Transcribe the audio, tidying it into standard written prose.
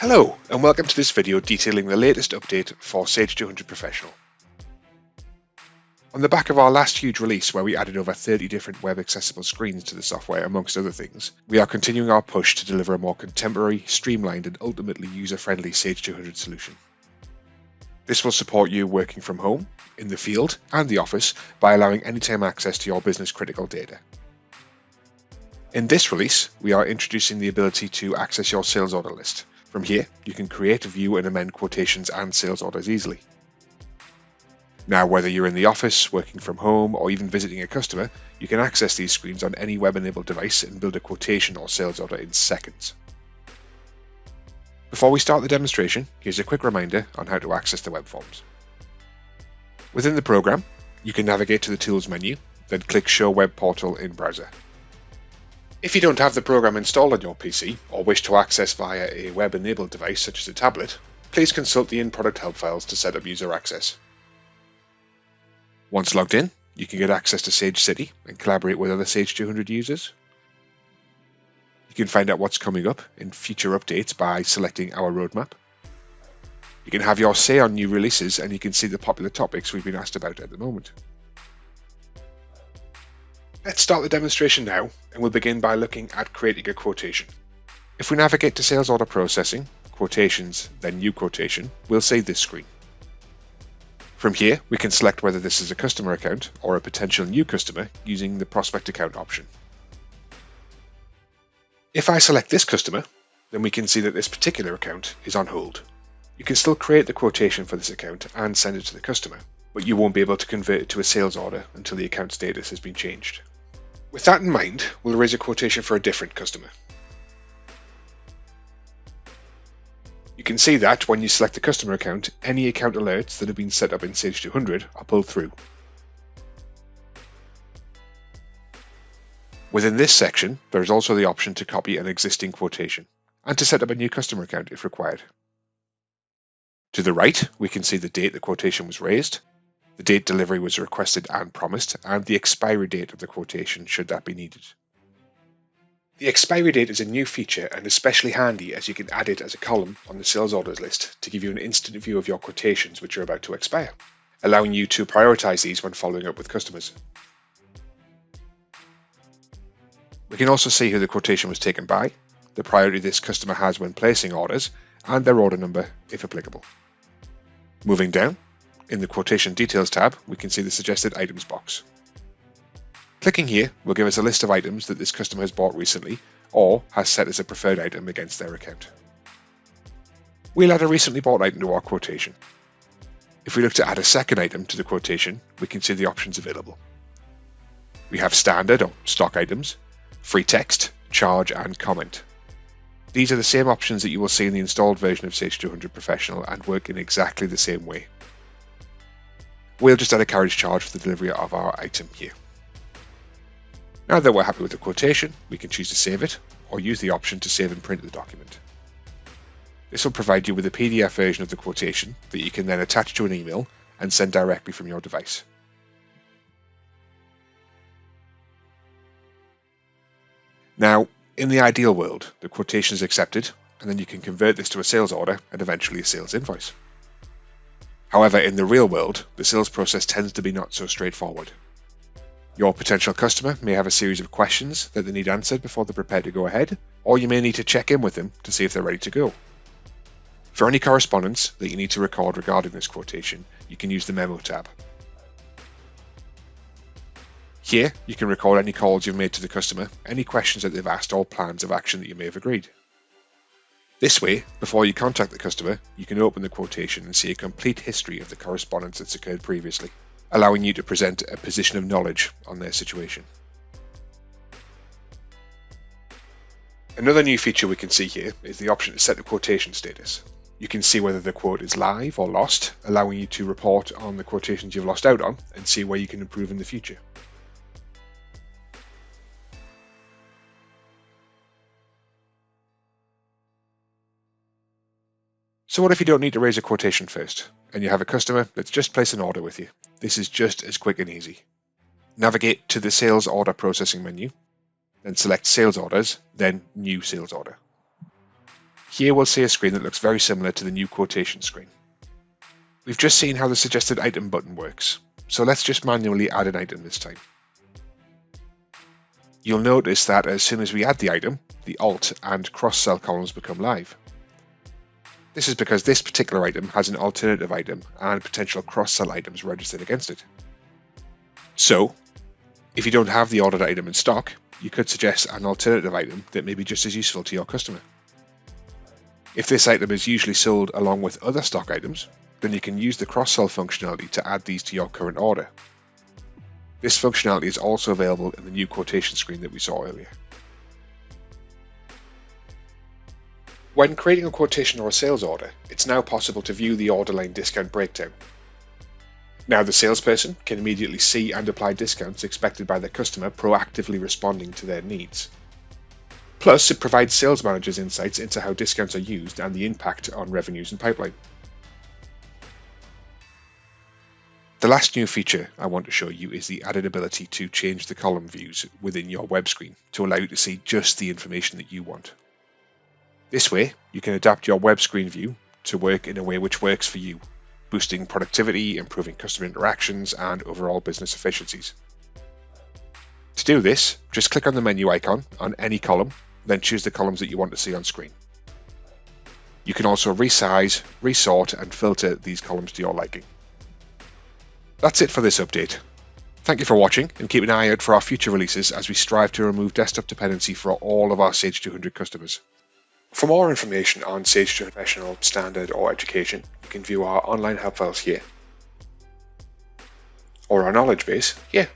Hello and welcome to this video detailing the latest update for Sage 200 Professional. On the back of our last huge release where we added over 30 different web accessible screens to the software amongst other things, we are continuing our push to deliver a more contemporary, streamlined and ultimately user-friendly Sage 200 solution. This will support you working from home, in the field and the office by allowing anytime access to your business critical data. In this release, we are introducing the ability to access your sales order list. From here, you can create, view and amend quotations and sales orders easily. Now, whether you're in the office, working from home, or even visiting a customer, you can access these screens on any web-enabled device and build a quotation or sales order in seconds. Before we start the demonstration, here's a quick reminder on how to access the web forms. Within the program, you can navigate to the Tools menu, then click Show Web Portal in Browser. If you don't have the program installed on your PC or wish to access via a web-enabled device such as a tablet, please consult the in-product help files to set up user access. Once logged in, you can get access to Sage City and collaborate with other Sage 200 users. You can find out what's coming up in future updates by selecting our roadmap. You can have your say on new releases and you can see the popular topics we've been asked about at the moment. Let's start the demonstration now, and we'll begin by looking at creating a quotation. If we navigate to Sales Order Processing, Quotations, then New Quotation, we'll see this screen. From here, we can select whether this is a customer account or a potential new customer using the Prospect Account option. If I select this customer, then we can see that this particular account is on hold. You can still create the quotation for this account and send it to the customer, but you won't be able to convert it to a sales order until the account status has been changed. With that in mind, we'll raise a quotation for a different customer. You can see that when you select the customer account, any account alerts that have been set up in Sage 200 are pulled through. Within this section, there is also the option to copy an existing quotation and to set up a new customer account if required. To the right, we can see the date the quotation was raised, the date delivery was requested and promised, and the expiry date of the quotation should that be needed. The expiry date is a new feature and especially handy as you can add it as a column on the sales orders list to give you an instant view of your quotations which are about to expire, allowing you to prioritize these when following up with customers. We can also see who the quotation was taken by, the priority this customer has when placing orders, and their order number if applicable. Moving down, in the Quotation Details tab, we can see the Suggested Items box. Clicking here will give us a list of items that this customer has bought recently or has set as a preferred item against their account. We'll add a recently bought item to our quotation. If we look to add a second item to the quotation, we can see the options available. We have standard or stock items, free text, charge and comment. These are the same options that you will see in the installed version of Sage 200 Professional and work in exactly the same way. We'll just add a carriage charge for the delivery of our item here. Now that we're happy with the quotation, we can choose to save it or use the option to save and print the document. This will provide you with a PDF version of the quotation that you can then attach to an email and send directly from your device. Now, in the ideal world, the quotation is accepted and then you can convert this to a sales order and eventually a sales invoice. However, in the real world, the sales process tends to be not so straightforward. Your potential customer may have a series of questions that they need answered before they're prepared to go ahead, or you may need to check in with them to see if they're ready to go. For any correspondence that you need to record regarding this quotation, you can use the Memo tab. Here, you can record any calls you've made to the customer, any questions that they've asked, or plans of action that you may have agreed. This way, before you contact the customer, you can open the quotation and see a complete history of the correspondence that's occurred previously, allowing you to present a position of knowledge on their situation. Another new feature we can see here is the option to set the quotation status. You can see whether the quote is live or lost, allowing you to report on the quotations you've lost out on and see where you can improve in the future. So what if you don't need to raise a quotation first, and you have a customer that's just placed an order with you? This is just as quick and easy. Navigate to the Sales Order Processing menu, then select Sales Orders, then New Sales Order. Here we'll see a screen that looks very similar to the new quotation screen. We've just seen how the suggested item button works, so let's just manually add an item this time. You'll notice that as soon as we add the item, the Alt and cross-cell columns become live. This is because this particular item has an alternative item and potential cross-sell items registered against it. So, if you don't have the ordered item in stock, you could suggest an alternative item that may be just as useful to your customer. If this item is usually sold along with other stock items, then you can use the cross-sell functionality to add these to your current order. This functionality is also available in the new quotation screen that we saw earlier. When creating a quotation or a sales order, it's now possible to view the Orderline discount breakdown. Now the salesperson can immediately see and apply discounts expected by their customer, proactively responding to their needs. Plus, it provides sales managers insights into how discounts are used and the impact on revenues and pipeline. The last new feature I want to show you is the added ability to change the column views within your web screen to allow you to see just the information that you want. This way, you can adapt your web screen view to work in a way which works for you, boosting productivity, improving customer interactions, and overall business efficiencies. To do this, just click on the menu icon on any column, then choose the columns that you want to see on screen. You can also resize, resort, and filter these columns to your liking. That's it for this update. Thank you for watching, and keep an eye out for our future releases as we strive to remove desktop dependency for all of our Sage 200 customers. For more information on Sage 200 Professional, Standard, or Education, you can view our online help files here, or our knowledge base here.